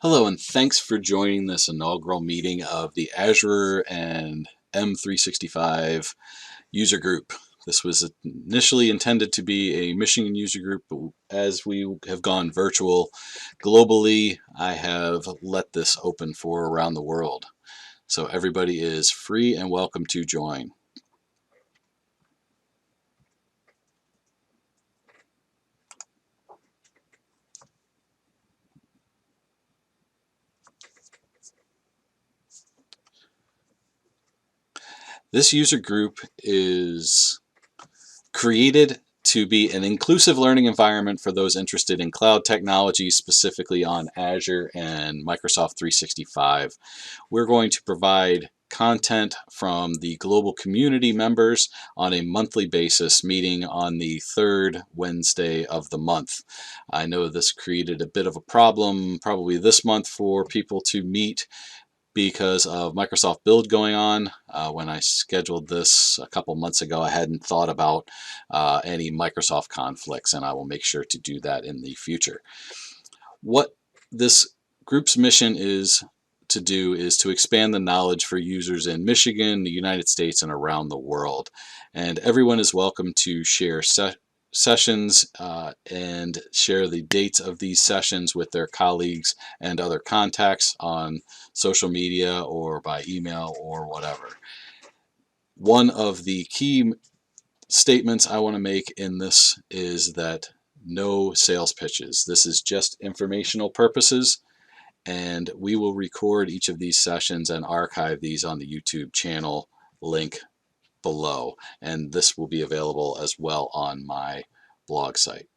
Hello, and thanks for joining this inaugural meeting of the Azure and M365 user group. This was initially intended to be a Michigan user group, but as we have gone virtual globally, I have let this open for around the world. So everybody is free and welcome to join. This user group is created to be an inclusive learning environment for those interested in cloud technology, specifically on Azure and Microsoft 365. We're going to provide content from the global community members on a monthly basis, meeting on the third Wednesday of the month. I know this created a bit of a problem probably this month for people to meet because of Microsoft Build going on. When I scheduled this a couple months ago, I hadn't thought about any Microsoft conflicts, and I will make sure to do that in the future. What this group's mission is to do is to expand the knowledge for users in Michigan, the United States, and around the world. And everyone is welcome to share sessions and share the dates of these sessions with their colleagues and other contacts on social media or by email or whatever. One of the key statements I want to make in this is that no sales pitches. This is just informational purposes, and we will record each of these sessions and archive these on the YouTube channel link below, and this will be available as well on my blog site.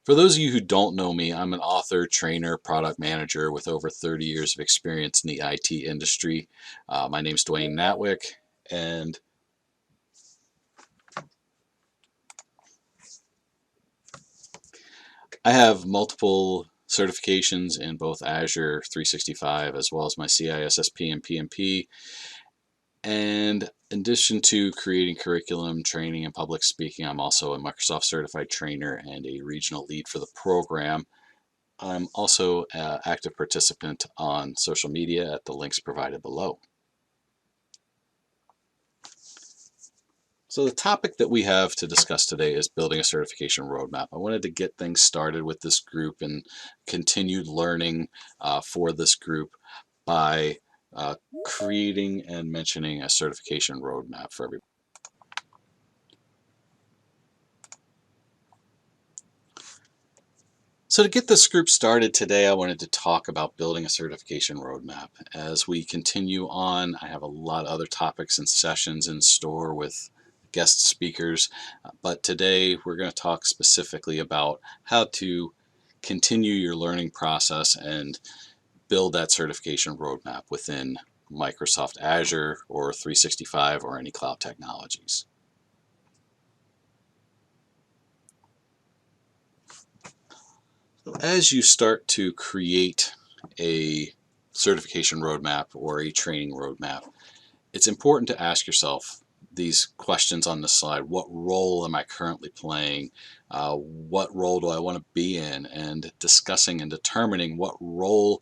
For those of you who don't know me, I'm an author, trainer, product manager with over 30 years of experience in the IT industry. My name is Dwayne Natwick, and I have multiple certifications in both Azure 365 as well as my CISSP and PMP. And in addition to creating curriculum, training, and public speaking, I'm also a Microsoft certified trainer and a regional lead for the program. I'm also an active participant on social media at the links provided below. So the topic that we have to discuss today is building a certification roadmap. I wanted to get things started with this group and continued learning for this group by creating and mentioning a certification roadmap for everybody. So to get this group started today, I wanted to talk about building a certification roadmap. As we continue on, I have a lot of other topics and sessions in store with guest speakers, but today we're going to talk specifically about how to continue your learning process and build that certification roadmap within Microsoft Azure or 365 or any cloud technologies. As you start to create a certification roadmap or a training roadmap, it's important to ask yourself these questions on the slide. What role am I currently playing? What role do I want to be in? And discussing and determining what role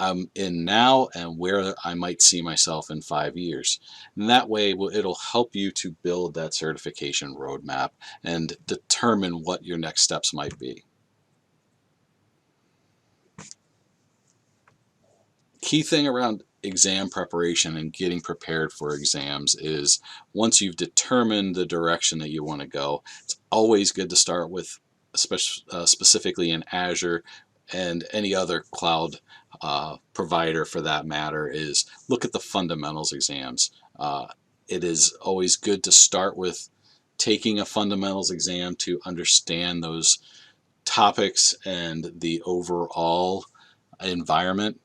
I'm in now and where I might see myself in 5 years. And that way it'll help you to build that certification roadmap and determine what your next steps might be. Key thing around exam preparation and getting prepared for exams is once you've determined the direction that you want to go, it's always good to start with, specifically in Azure and any other cloud provider for that matter, is look at the fundamentals exams. It is always good to start with taking a fundamentals exam to understand those topics and the overall environment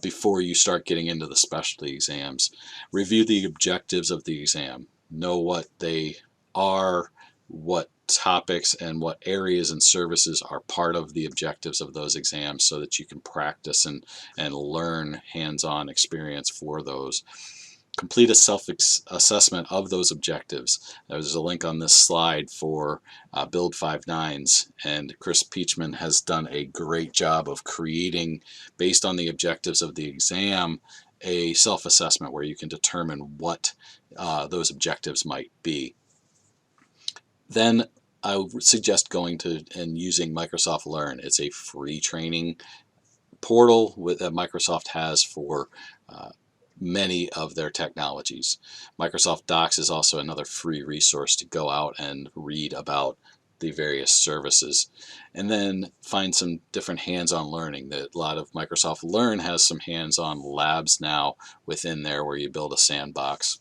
before you start getting into the specialty exams. Review the objectives of the exam. Know what they are, what topics and what areas and services are part of the objectives of those exams so that you can practice and learn hands-on experience for those. complete a self-assessment of those objectives. There's a link on this slide for Build 5.9s, and Chris Peachman has done a great job of creating, based on the objectives of the exam, a self-assessment where you can determine what those objectives might be. Then I would suggest going to and using Microsoft Learn. It's a free training portal that Microsoft has for many of their technologies. Microsoft Docs is also another free resource to go out and read about the various services, and then find some different hands-on learning. That a lot of Microsoft Learn has some hands-on labs now within there where you build a sandbox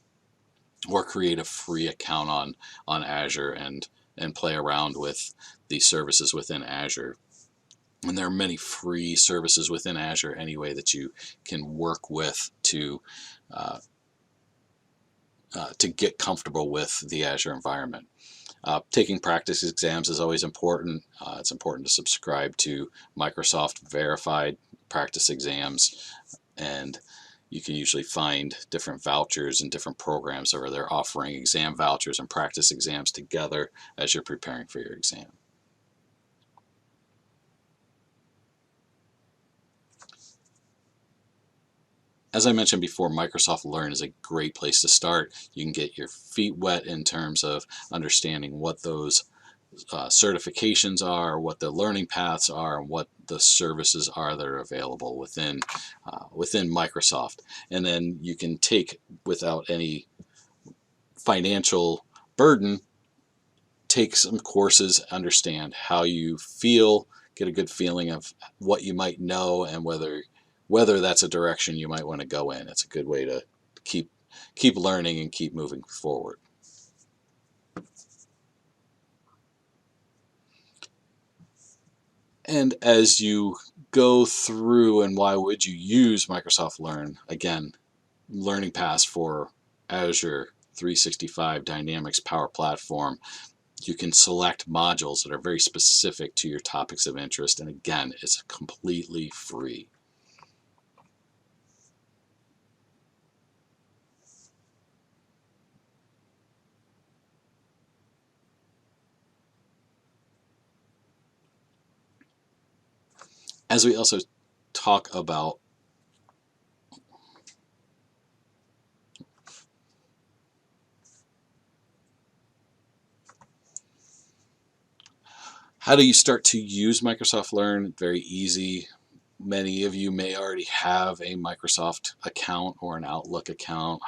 or create a free account on Azure and play around with the services within Azure. And there are many free services within Azure anyway that you can work with to get comfortable with the Azure environment. Taking practice exams is always important. It's important to subscribe to Microsoft verified practice exams, and you can usually find different vouchers and different programs where they're offering exam vouchers and practice exams together as you're preparing for your exam. As I mentioned before, Microsoft Learn is a great place to start. You can get your feet wet in terms of understanding what those certifications are, what the learning paths are, and what the services are that are available within Microsoft. And then you can take, without any financial burden, take some courses, understand how you feel, get a good feeling of what you might know, and whether that's a direction you might want to go in. It's a good way to keep learning and keep moving forward. And as you go through, and why would you use Microsoft Learn? Again, learning paths for Azure 365 Dynamics Power Platform. You can select modules that are very specific to your topics of interest, and again, it's completely free. As we also talk about how do you start to use Microsoft Learn? Very easy. Many of you may already have a Microsoft account or an Outlook account,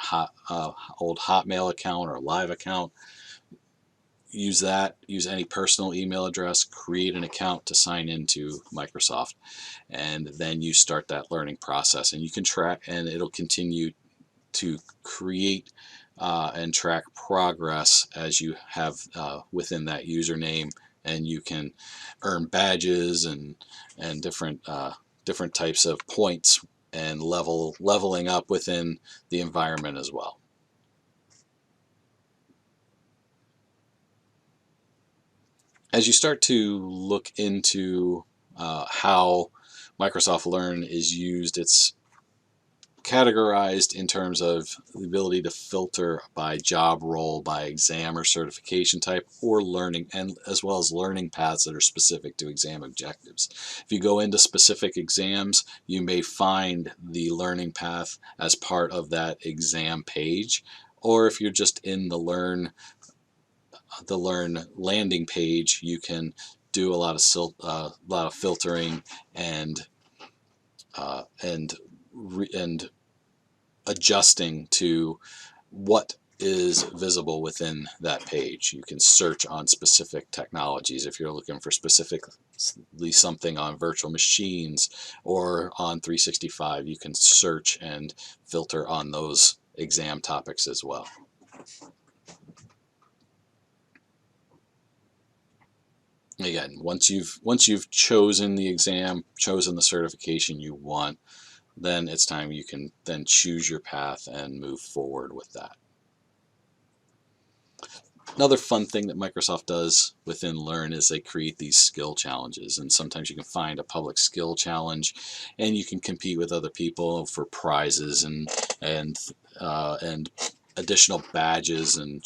old Hotmail account or Live account. Use that. Use any personal email address. Create an account to sign into Microsoft, and then you start that learning process. And you can track, and it'll continue to create and track progress as you have within that username, and you can earn badges and different types of points and leveling up within the environment as well. As you start to look into how Microsoft Learn is used, it's categorized in terms of the ability to filter by job role, by exam or certification type, or learning, and as well as learning paths that are specific to exam objectives. If you go into specific exams, you may find the learning path as part of that exam page, or if you're just in the Learn landing page, you can do a lot of filtering and adjusting to what is visible within that page. You can search on specific technologies if you're looking for specifically something on virtual machines or on 365. You can search and filter on those exam topics as well. Again, once you've chosen the exam, chosen the certification you want, then it's time you can then choose your path and move forward with that. Another fun thing that Microsoft does within Learn is they create these skill challenges, and sometimes you can find a public skill challenge, and you can compete with other people for prizes and additional badges and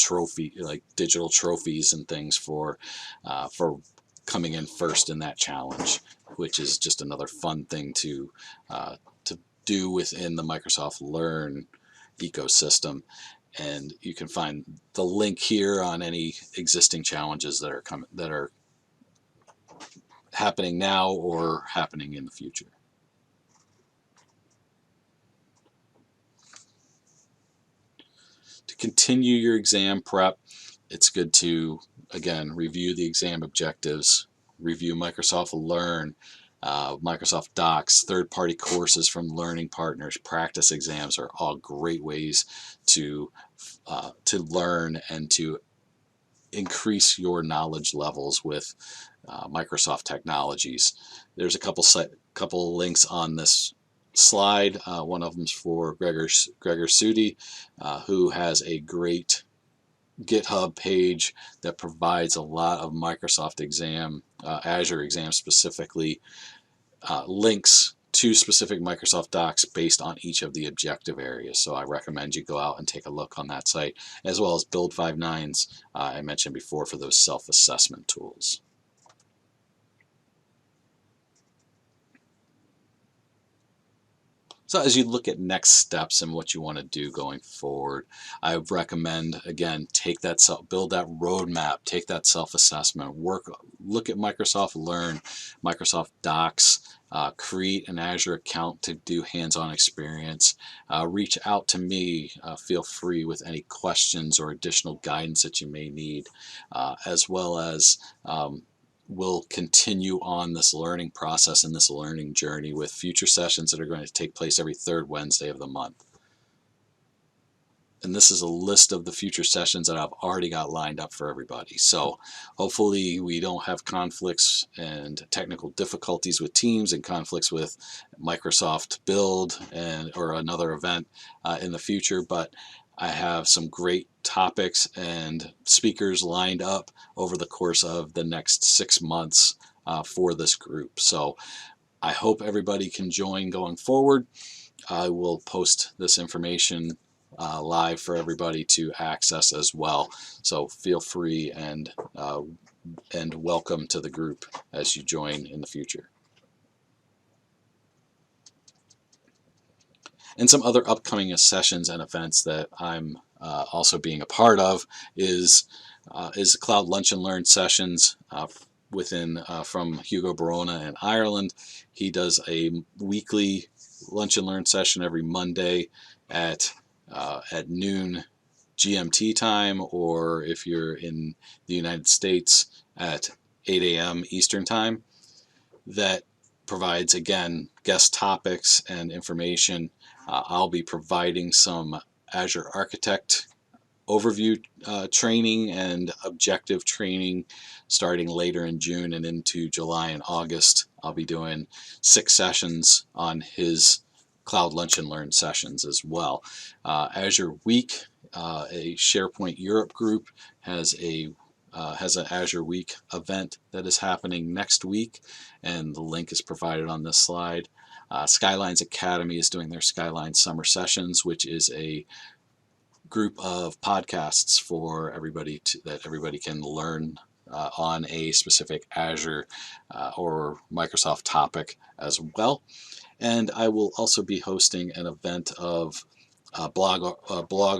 like digital trophies and things for coming in first in that challenge, which is just another fun thing to do within the Microsoft Learn ecosystem. And you can find the link here on any existing challenges that are happening now or happening in the future. To continue your exam prep, it's good to, again, review the exam objectives, review Microsoft Learn, Microsoft Docs, third-party courses from learning partners, practice exams are all great ways to learn and to increase your knowledge levels with Microsoft technologies. There's a couple links on this slide. One of them is for Gregor Sudi, who has a great GitHub page that provides a lot of Microsoft Azure exams specifically, links to specific Microsoft Docs based on each of the objective areas. So I recommend you go out and take a look on that site, as well as Build 5.9's I mentioned before for those self-assessment tools. So as you look at next steps and what you want to do going forward, I would recommend, again, build that roadmap, take that self-assessment, look at Microsoft Learn, Microsoft Docs, create an Azure account to do hands-on experience. Reach out to me, feel free with any questions or additional guidance that you may need, as well as we'll continue on this learning process and this learning journey with future sessions that are going to take place every third Wednesday of the month. And this is a list of the future sessions that I've already got lined up for everybody. So hopefully we don't have conflicts and technical difficulties with Teams and conflicts with Microsoft Build or another event in the future. But I have some great topics and speakers lined up over the course of the next 6 months for this group. So I hope everybody can join going forward. I will post this information live for everybody to access as well. So feel free and welcome to the group as you join in the future. And some other upcoming sessions and events that I'm also being a part of is Cloud Lunch and Learn sessions from Hugo Barona in Ireland. He does a weekly Lunch and Learn session every Monday at noon GMT time, or if you're in the United States at 8 a.m. Eastern time, that provides, again, guest topics and information. I'll be providing some Azure Architect overview training and objective training starting later in June and into July and August. I'll be doing 6 sessions on his Cloud Lunch and Learn sessions as well. Azure Week, a SharePoint Europe group, has an Azure Week event that is happening next week, and the link is provided on this slide. Skylines Academy is doing their Skyline Summer Sessions, which is a group of podcasts for everybody that everybody can learn on a specific Azure or Microsoft topic as well. And I will also be hosting an event of blog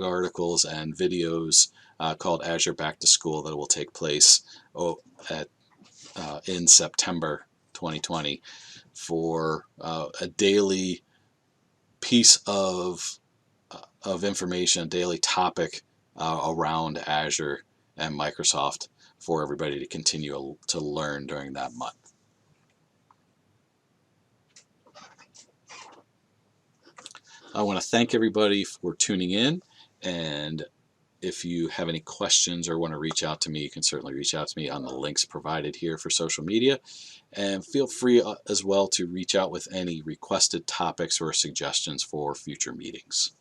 articles and videos called Azure Back to School that will take place in September 2020 for a daily piece of information, a daily topic around Azure and Microsoft for everybody to continue to learn during that month. I want to thank everybody for tuning in, and if you have any questions or want to reach out to me, you can certainly reach out to me on the links provided here for social media. And feel free as well to reach out with any requested topics or suggestions for future meetings.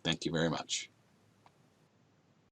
Thank you very much.